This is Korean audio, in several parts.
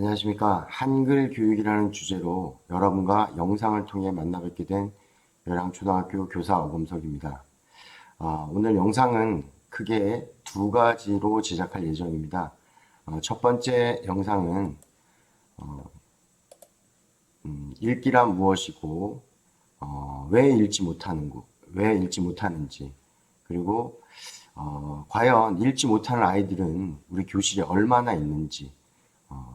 안녕하십니까. 한글 교육이라는 주제로 여러분과 영상을 통해 만나 뵙게 된 요양초등학교 교사 오범석입니다. 오늘 영상은 크게 두 가지로 제작할 예정입니다. 첫 번째 영상은 읽기란 무엇이고 왜 읽지 못하는지, 그리고 과연 읽지 못하는 아이들은 우리 교실에 얼마나 있는지,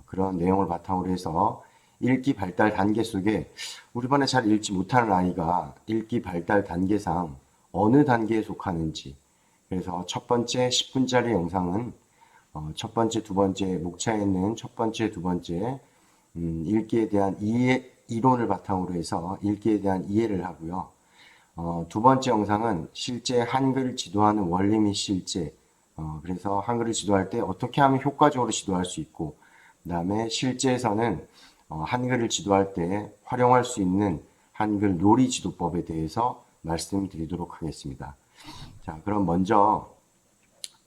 그런 내용을 바탕으로 해서 읽기 발달 단계 속에 우리 반에 잘 읽지 못하는 아이가 읽기 발달 단계상 어느 단계에 속하는지, 그래서 첫 번째 10분짜리 영상은 첫 번째, 두 번째, 목차에 있는 첫 번째, 두 번째 읽기에 대한 이론을 바탕으로 해서 읽기에 대한 이해를 하고요. 두 번째 영상은 실제 한글을 지도하는 원리 및 실제, 그래서 한글을 지도할 때 어떻게 하면 효과적으로 지도할 수 있고, 그 다음에 실제에서는 한글을 지도할 때 활용할 수 있는 한글 놀이 지도법에 대해서 말씀드리도록 하겠습니다. 자, 그럼 먼저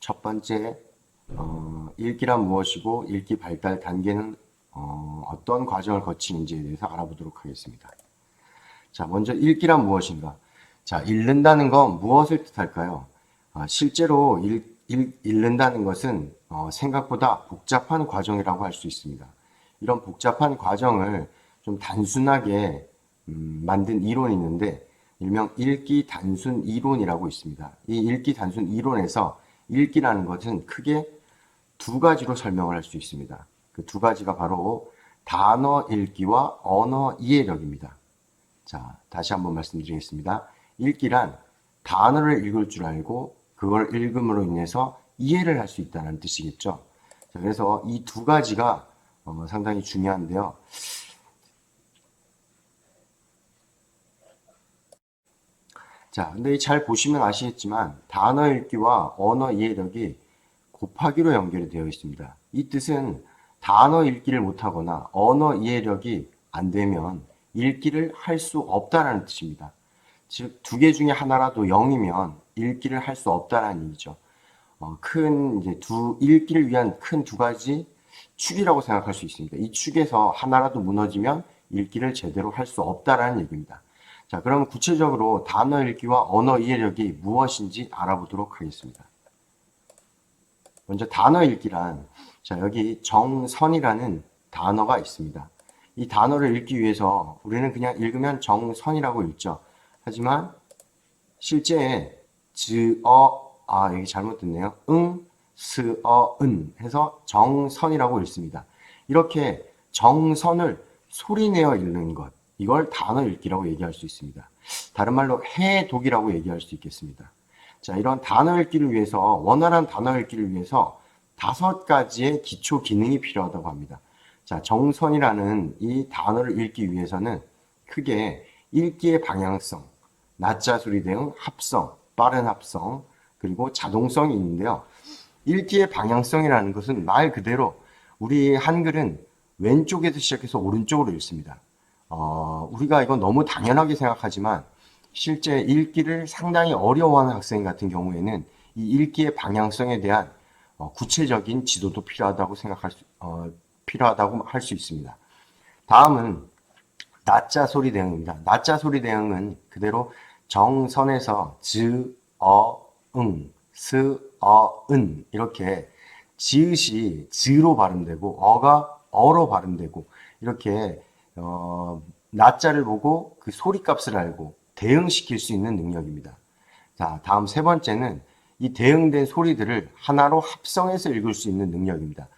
첫 번째 읽기란 무엇이고 읽기 발달 단계는 어떤 과정을 거치는지에 대해서 알아보도록 하겠습니다. 자, 먼저 읽기란 무엇인가? 자, 읽는다는 건 무엇을 뜻할까요? 실제로 읽는다는 것은 생각보다 복잡한 과정이라고 할 수 있습니다. 이런 복잡한 과정을 좀 단순하게 만든 이론이 있는데, 일명 읽기 단순 이론이라고 있습니다. 이 읽기 단순 이론에서 읽기라는 것은 크게 두 가지로 설명을 할 수 있습니다. 그 두 가지가 바로 단어 읽기와 언어 이해력입니다. 자, 다시 한번 말씀드리겠습니다. 읽기란 단어를 읽을 줄 알고 그걸 읽음으로 인해서 이해를 할 수 있다는 뜻이겠죠. 자, 그래서 이 두 가지가 상당히 중요한데요. 자, 근데 잘 보시면 아시겠지만 단어 읽기와 언어 이해력이 곱하기로 연결이 되어 있습니다. 이 뜻은 단어 읽기를 못하거나 언어 이해력이 안 되면 읽기를 할 수 없다라는 뜻입니다. 즉, 두 개 중에 하나라도 0이면 읽기를 할 수 없다라는 얘기죠. 이제 읽기를 위한 큰 두 가지 축이라고 생각할 수 있습니다. 이 축에서 하나라도 무너지면 읽기를 제대로 할 수 없다라는 얘기입니다. 자, 그럼 구체적으로 단어 읽기와 언어 이해력이 무엇인지 알아보도록 하겠습니다. 먼저 단어 읽기란, 자, 여기 정선이라는 단어가 있습니다. 이 단어를 읽기 위해서 우리는 그냥 읽으면 정선이라고 읽죠. 하지만 실제 여기 잘못됐네요. 은 해서 정선이라고 읽습니다. 이렇게 정선을 소리내어 읽는 것, 이걸 단어 읽기라고 얘기할 수 있습니다. 다른 말로 해독이라고 얘기할 수 있겠습니다. 자, 이런 단어 읽기를 위해서, 원활한 단어 읽기를 위해서 5가지의 기초 기능이 필요하다고 합니다. 자, 정선이라는 이 단어를 읽기 위해서는 크게 읽기의 방향성, 낮자 소리 대응, 합성, 빠른 합성, 그리고 자동성이 있는데요. 읽기의 방향성이라는 것은 말 그대로 우리 한글은 왼쪽에서 시작해서 오른쪽으로 읽습니다. 우리가 이건 너무 당연하게 생각하지만 실제 읽기를 상당히 어려워하는 학생 같은 경우에는 이 읽기의 방향성에 대한 구체적인 지도도 필요하다고 필요하다고 할 수 있습니다. 다음은 낮자 소리 대응입니다. 낮자 소리 대응은 그대로 정선에서 은 이렇게 지읒이 즈로 발음되고 어가 어로 발음되고, 이렇게 낮자를 보고 그 소리값을 알고 대응시킬 수 있는 능력입니다. 자, 다음 세 번째는 이 대응된 소리들을 하나로 합성해서 읽을 수 있는 능력입니다.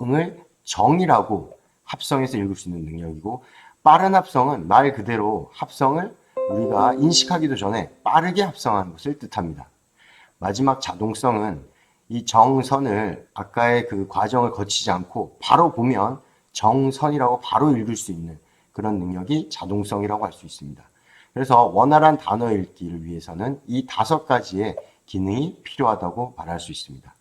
응을 정이라고 합성해서 읽을 수 있는 능력이고, 빠른 합성은 말 그대로 합성을 우리가 인식하기도 전에 빠르게 합성하는 것을 뜻합니다. 마지막 자동성은 이 정선을 아까의 그 과정을 거치지 않고 바로 보면 정선이라고 바로 읽을 수 있는 그런 능력이 자동성이라고 할 수 있습니다. 그래서 원활한 단어 읽기를 위해서는 이 5가지의 기능이 필요하다고 말할 수 있습니다.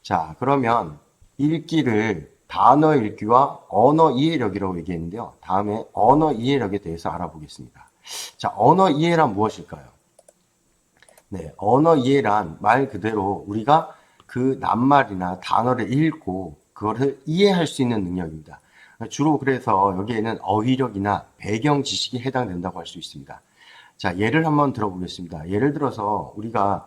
자, 그러면 읽기를 단어 읽기와 언어 이해력이라고 얘기했는데요. 다음에 언어 이해력에 대해서 알아보겠습니다. 자, 언어 이해란 무엇일까요? 네, 언어 이해란 말 그대로 우리가 그 낱말이나 단어를 읽고 그거를 이해할 수 있는 능력입니다. 주로 그래서 여기에는 어휘력이나 배경 지식이 해당된다고 할 수 있습니다. 자, 예를 한번 들어보겠습니다. 예를 들어서 우리가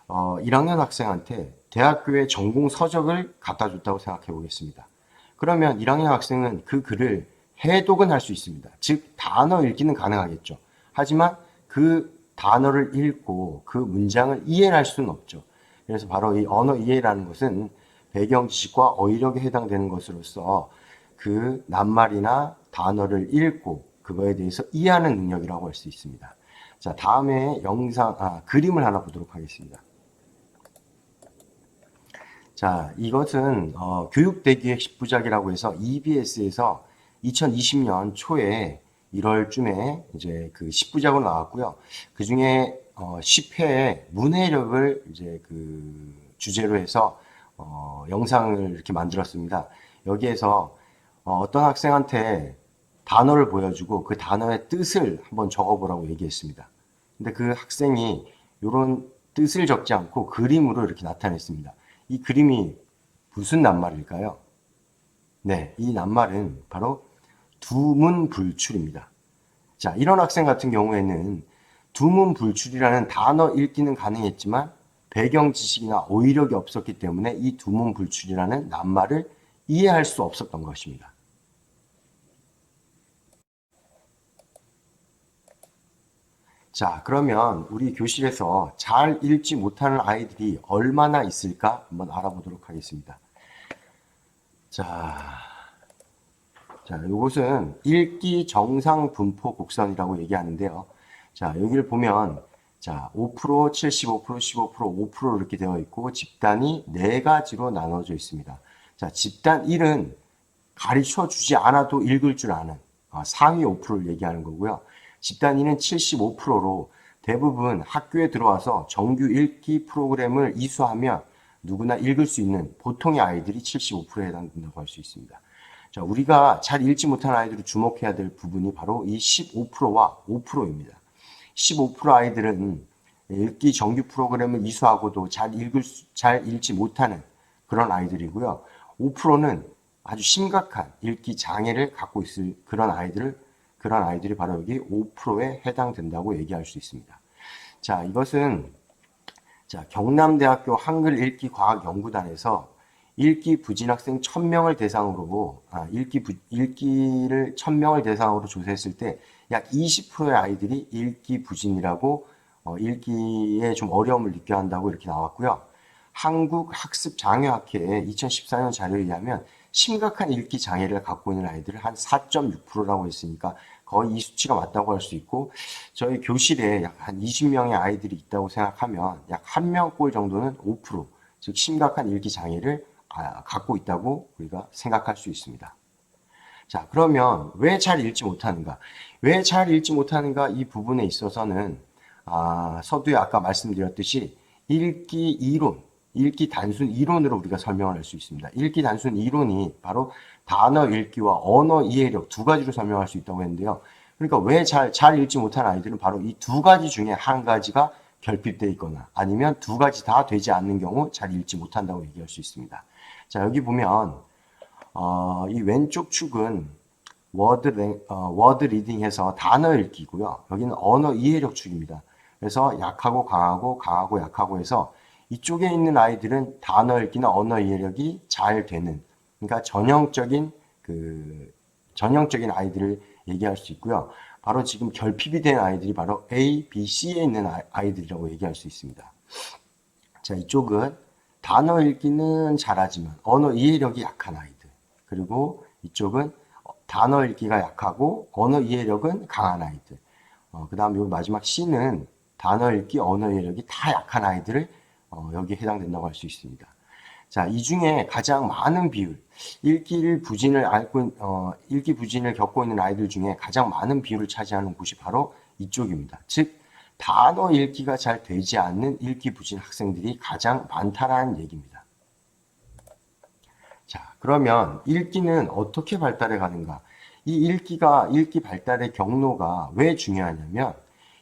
1학년 학생한테 대학교의 전공 서적을 갖다 줬다고 생각해 보겠습니다. 그러면 1학년 학생은 그 글을 해독은 할 수 있습니다. 즉, 단어 읽기는 가능하겠죠. 하지만 그 단어를 읽고 그 문장을 이해할 수는 없죠. 그래서 바로 이 언어 이해라는 것은 배경 지식과 어휘력에 해당되는 것으로서 그 낱말이나 단어를 읽고 그거에 대해서 이해하는 능력이라고 할 수 있습니다. 자, 다음에 그림을 하나 보도록 하겠습니다. 자, 이것은 교육대기획 10부작이라고 해서 EBS에서 2020년 초에 1월쯤에 이제 그 10부작으로 나왔고요. 그 중에 10회의 문해력을 이제 그 주제로 해서 영상을 이렇게 만들었습니다. 여기에서 어떤 학생한테 단어를 보여주고 그 단어의 뜻을 한번 적어보라고 얘기했습니다. 근데 그 학생이 이런 뜻을 적지 않고 그림으로 이렇게 나타냈습니다. 이 그림이 무슨 낱말일까요? 네, 이 낱말은 바로 두문불출입니다. 자, 이런 학생 같은 경우에는 두문불출이라는 단어 읽기는 가능했지만 배경 지식이나 어휘력이 없었기 때문에 이 두문불출이라는 낱말을 이해할 수 없었던 것입니다. 자, 그러면 우리 교실에서 잘 읽지 못하는 아이들이 얼마나 있을까 한번 알아보도록 하겠습니다. 자, 요것은 읽기 정상 분포 곡선이라고 얘기하는데요. 자, 여기를 보면, 자, 5%, 75%, 15%, 5% 이렇게 되어 있고, 집단이 네 가지로 나눠져 있습니다. 자, 집단 1은 가르쳐 주지 않아도 읽을 줄 아는 상위 5%를 얘기하는 거고요. 집단 2는 75%로 대부분 학교에 들어와서 정규 읽기 프로그램을 이수하면 누구나 읽을 수 있는 보통의 아이들이 75%에 해당된다고 할 수 있습니다. 자, 우리가 잘 읽지 못하는 아이들이 주목해야 될 부분이 바로 이 15%와 5%입니다. 15% 아이들은 읽기 정규 프로그램을 이수하고도 잘 읽지 못하는 그런 아이들이고요. 5%는 아주 심각한 읽기 장애를 갖고 있을 그런 아이들이 바로 여기 5%에 해당된다고 얘기할 수 있습니다. 자, 이것은 경남대학교 한글 읽기 과학 연구단에서 읽기 부진 학생 1000명을 대상으로 읽기를 1000명을 대상으로 조사했을 때 약 20%의 아이들이 읽기 부진이라고 읽기에 좀 어려움을 느껴 한다고 이렇게 나왔고요. 한국학습장애학회의 2014년 자료에 의하면 심각한 읽기 장애를 갖고 있는 아이들을 한 4.6%라고 했으니까 거의 이 수치가 맞다고 할 수 있고, 저희 교실에 약 한 20명의 아이들이 있다고 생각하면 약 1명꼴 정도는 5%, 즉 심각한 읽기 장애를 갖고 있다고 우리가 생각할 수 있습니다. 자, 그러면 왜 잘 읽지 못하는가? 왜 잘 읽지 못하는가? 이 부분에 있어서는 서두에 아까 말씀드렸듯이 읽기 단순 이론으로 우리가 설명을 할 수 있습니다. 읽기 단순 이론이 바로 단어 읽기와 언어 이해력 두 가지로 설명할 수 있다고 했는데요. 그러니까 왜 잘 읽지 못하는 아이들은 바로 이 두 가지 중에 한 가지가 결핍되어 있거나 아니면 두 가지 다 되지 않는 경우 잘 읽지 못한다고 얘기할 수 있습니다. 자, 여기 보면 이 왼쪽 축은 워드 리딩해서 단어 읽기고요. 여기는 언어 이해력 축입니다. 그래서 약하고 강하고, 강하고 약하고 해서 이쪽에 있는 아이들은 단어 읽기나 언어 이해력이 잘 되는, 그러니까 전형적인 아이들을 얘기할 수 있고요. 바로 지금 결핍이 된 아이들이 바로 A, B, C에 있는 아이들이라고 얘기할 수 있습니다. 자, 이쪽은 단어 읽기는 잘하지만 언어 이해력이 약한 아이들. 그리고 이쪽은 단어 읽기가 약하고 언어 이해력은 강한 아이들. 그 다음 요 마지막 C는 단어 읽기, 언어 이해력이 다 약한 아이들을 여기에 해당된다고 할 수 있습니다. 자, 이 중에 가장 많은 비율, 읽기 부진을 겪고 있는 아이들 중에 가장 많은 비율을 차지하는 곳이 바로 이쪽입니다. 즉, 단어 읽기가 잘 되지 않는 읽기 부진 학생들이 가장 많다라는 얘기입니다. 자, 그러면 읽기는 어떻게 발달해 가는가? 이 읽기 발달의 경로가 왜 중요하냐면,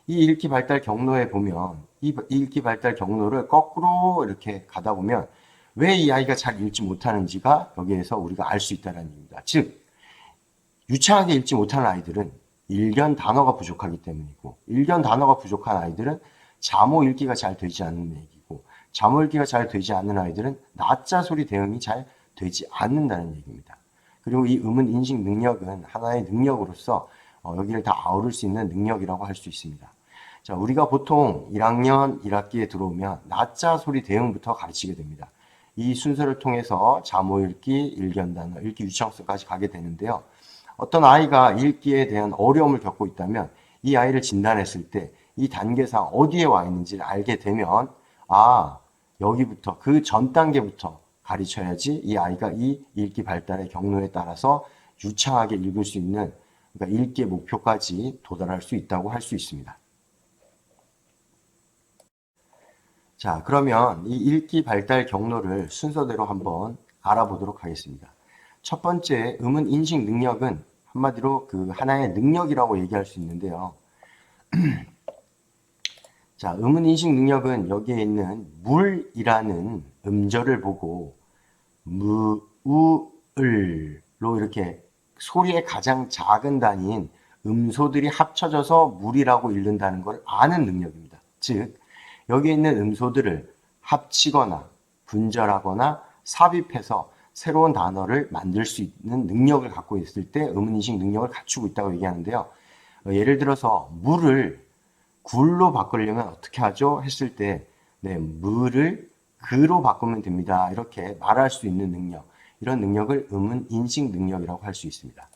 이 읽기 발달 경로에 보면, 이 읽기 발달 경로를 거꾸로 이렇게 가다 보면, 왜 이 아이가 잘 읽지 못하는지가 여기에서 우리가 알 수 있다는 얘기입니다. 즉, 유창하게 읽지 못하는 아이들은 일견 단어가 부족하기 때문이고, 일견 단어가 부족한 아이들은 자모 읽기가 잘 되지 않는 얘기고, 자모 읽기가 잘 되지 않는 아이들은 나자 소리 대응이 잘 되지 않는다는 얘기입니다. 그리고 이 음은 인식 능력은 하나의 능력으로서 여기를 다 아우를 수 있는 능력이라고 할 수 있습니다. 자, 우리가 보통 1학년 1학기에 들어오면 나자 소리 대응부터 가르치게 됩니다. 이 순서를 통해서 자모 읽기, 일견 단어, 읽기 유창성까지 가게 되는데요. 어떤 아이가 읽기에 대한 어려움을 겪고 있다면 이 아이를 진단했을 때 이 단계상 어디에 와 있는지를 알게 되면 여기부터 그 전 단계부터 가르쳐야지 이 아이가 이 읽기 발달의 경로에 따라서 유창하게 읽을 수 있는, 그러니까 읽기의 목표까지 도달할 수 있다고 할 수 있습니다. 자, 그러면 이 읽기 발달 경로를 순서대로 한번 알아보도록 하겠습니다. 첫 번째, 음은 인식 능력은 한마디로 그 하나의 능력이라고 얘기할 수 있는데요. 자, 음은 인식 능력은 여기에 있는 물이라는 음절을 보고 무, 우, 을로 이렇게 소리의 가장 작은 단위인 음소들이 합쳐져서 물이라고 읽는다는 걸 아는 능력입니다. 즉, 여기에 있는 음소들을 합치거나 분절하거나 삽입해서 새로운 단어를 만들 수 있는 능력을 갖고 있을 때 음은인식 능력을 갖추고 있다고 얘기하는데요. 예를 들어서 물을 굴로 바꾸려면 어떻게 하죠? 했을 때 물을 그로 바꾸면 됩니다. 이렇게 말할 수 있는 능력, 이런 능력을 음은인식 능력이라고 할 수 있습니다.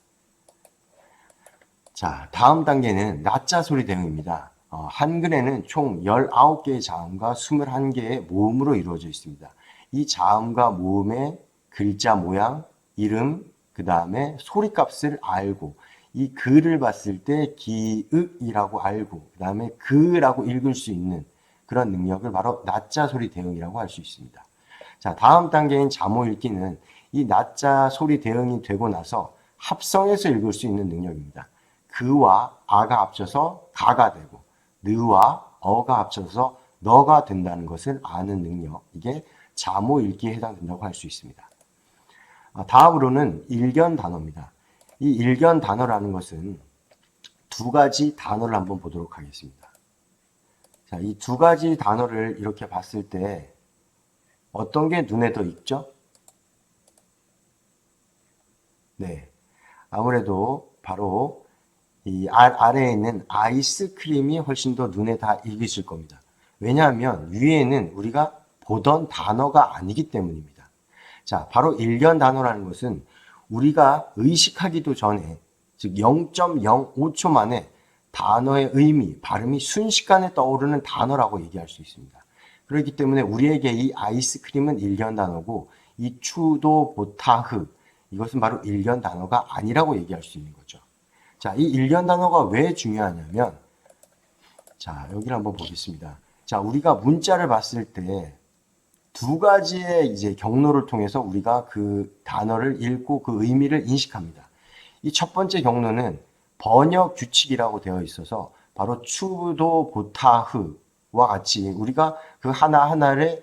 자, 다음 단계는 나자 소리 대응입니다. 한글에는 총 19개의 자음과 21개의 모음으로 이루어져 있습니다. 이 자음과 모음의 글자 모양, 이름, 그 다음에 소리값을 알고 이 글을 봤을 때 기읍이라고 알고 그 다음에 그라고 읽을 수 있는 그런 능력을 바로 나자 소리 대응이라고 할 수 있습니다. 자, 다음 단계인 자모 읽기는 이 나자 소리 대응이 되고 나서 합성해서 읽을 수 있는 능력입니다. 그와 아가 합쳐서 가가 되고 느와 어가 합쳐서 너가 된다는 것을 아는 능력, 이게 자모 읽기에 해당된다고 할 수 있습니다. 다음으로는 일견 단어입니다. 이 일견 단어라는 것은 두 가지 단어를 한번 보도록 하겠습니다. 자, 이 두 가지 단어를 이렇게 봤을 때 어떤 게 눈에 더 익죠? 네, 아무래도 바로 이 아래에 있는 아이스크림이 훨씬 더 눈에 다 익으실 겁니다. 왜냐하면 위에는 우리가 보던 단어가 아니기 때문입니다. 자, 바로 일견 단어라는 것은 우리가 의식하기도 전에, 즉 0.05초 만에 단어의 의미, 발음이 순식간에 떠오르는 단어라고 얘기할 수 있습니다. 그렇기 때문에 우리에게 이 아이스크림은 일견 단어고 이 추도 보타흐, 이것은 바로 일견 단어가 아니라고 얘기할 수 있는 거죠. 자, 이 일견 단어가 왜 중요하냐면, 자, 여기를 한번 보겠습니다. 자, 우리가 문자를 봤을 때 두 가지의 이제 경로를 통해서 우리가 그 단어를 읽고 그 의미를 인식합니다. 이 첫 번째 경로는 번역 규칙이라고 되어 있어서 바로 추도 보타흐와 같이 우리가 그 하나하나를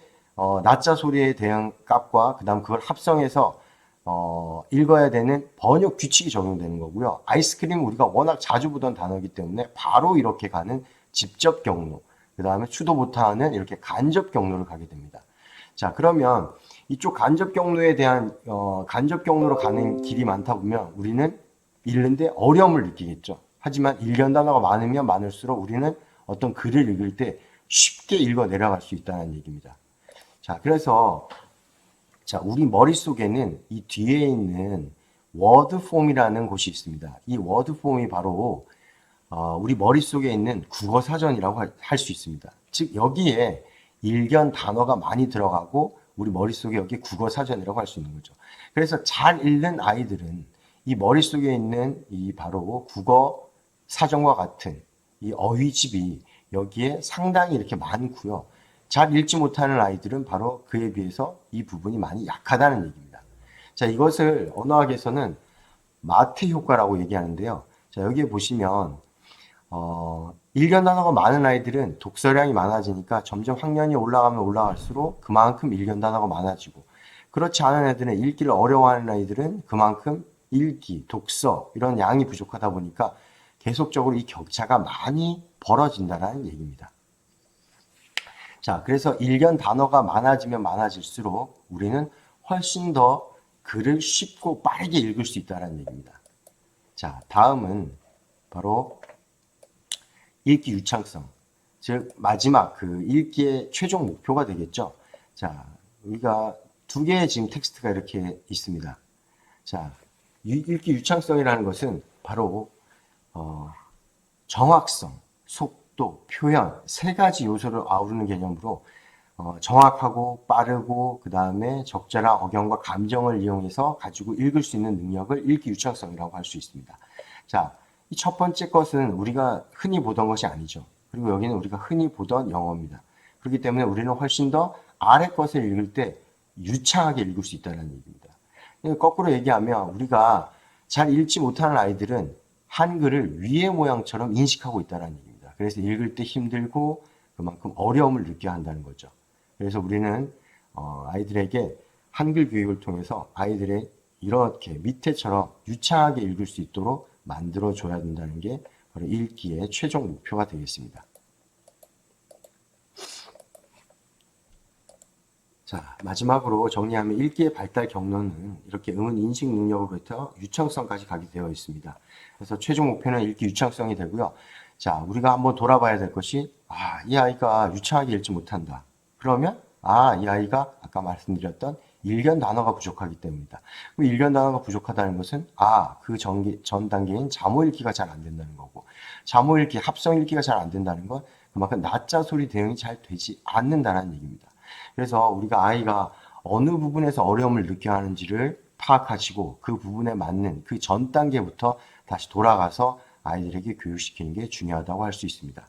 나자 소리에 대한 값과 그 다음 그걸 합성해서 읽어야 되는 번역 규칙이 적용되는 거고요. 아이스크림은 우리가 워낙 자주 보던 단어이기 때문에 바로 이렇게 가는 직접 경로, 그 다음에 추도 보타흐는 이렇게 간접 경로를 가게 됩니다. 자, 그러면 이쪽 간접 경로에 대한 간접 경로로 가는 길이 많다 보면 우리는 읽는데 어려움을 느끼겠죠. 하지만 일견 단어가 많으면 많을수록 우리는 어떤 글을 읽을 때 쉽게 읽어 내려갈 수 있다는 얘기입니다. 자, 그래서 자, 우리 머릿속에는 이 뒤에 있는 워드폼이라는 곳이 있습니다. 이 워드폼이 바로 우리 머릿속에 있는 국어 사전이라고 할 수 있습니다. 즉 여기에 일견 단어가 많이 들어가고 우리 머릿속에 여기 국어 사전이라고 할 수 있는 거죠. 그래서 잘 읽는 아이들은 이 머릿속에 있는 이 바로 국어 사전과 같은 이 어휘집이 여기에 상당히 이렇게 많고요. 잘 읽지 못하는 아이들은 바로 그에 비해서 이 부분이 많이 약하다는 얘기입니다. 자, 이것을 언어학에서는 마트 효과라고 얘기하는데요. 자, 여기에 보시면 일견 단어가 많은 아이들은 독서량이 많아지니까 점점 학년이 올라가면 올라갈수록 그만큼 일견 단어가 많아지고, 그렇지 않은 애들은 읽기를 어려워하는 아이들은 그만큼 읽기, 독서 이런 양이 부족하다 보니까 계속적으로 이 격차가 많이 벌어진다는 얘기입니다. 자, 그래서 일견 단어가 많아지면 많아질수록 우리는 훨씬 더 글을 쉽고 빠르게 읽을 수 있다는 얘기입니다. 자, 다음은 바로 읽기 유창성, 즉 마지막 그 읽기의 최종 목표가 되겠죠. 자, 우리가 두 개의 지금 텍스트가 이렇게 있습니다. 자, 읽기 유창성이라는 것은 바로 정확성, 속도, 표현 세 가지 요소를 아우르는 개념으로 정확하고 빠르고 그 다음에 적절한 억양과 감정을 이용해서 가지고 읽을 수 있는 능력을 읽기 유창성이라고 할 수 있습니다. 자, 이 첫 번째 것은 우리가 흔히 보던 것이 아니죠. 그리고 여기는 우리가 흔히 보던 영어입니다. 그렇기 때문에 우리는 훨씬 더 아래 것을 읽을 때 유창하게 읽을 수 있다는 얘기입니다. 거꾸로 얘기하면 우리가 잘 읽지 못하는 아이들은 한글을 위의 모양처럼 인식하고 있다는 얘기입니다. 그래서 읽을 때 힘들고 그만큼 어려움을 느껴야 한다는 거죠. 그래서 우리는 아이들에게 한글 교육을 통해서 아이들의 이렇게 밑에처럼 유창하게 읽을 수 있도록 만들어줘야 된다는 게 바로 읽기의 최종 목표가 되겠습니다. 자, 마지막으로 정리하면 읽기의 발달 경로는 이렇게 음은 인식 능력으로부터 유창성까지 가게 되어 있습니다. 그래서 최종 목표는 읽기 유창성이 되고요. 자, 우리가 한번 돌아봐야 될 것이, 이 아이가 유창하게 읽지 못한다. 그러면, 이 아이가 아까 말씀드렸던 일견 단어가 부족하기 때문이다. 그 일견 단어가 부족하다는 것은, 그 전 단계인 자모 읽기가 잘 안 된다는 거고, 자모 읽기, 합성 읽기가 잘 안 된다는 건 그만큼 낮자 소리 대응이 잘 되지 않는다는 얘기입니다. 그래서 우리가 아이가 어느 부분에서 어려움을 느껴야 하는지를 파악하시고 그 부분에 맞는 그 전 단계부터 다시 돌아가서 아이들에게 교육시키는 게 중요하다고 할 수 있습니다.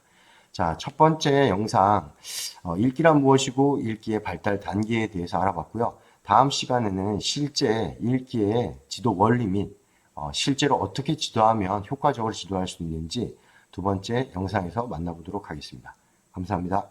자, 첫 번째 영상 읽기란 무엇이고 읽기의 발달 단계에 대해서 알아봤고요. 다음 시간에는 실제 읽기의 지도 원리 및 실제로 어떻게 지도하면 효과적으로 지도할 수 있는지 두 번째 영상에서 만나보도록 하겠습니다. 감사합니다.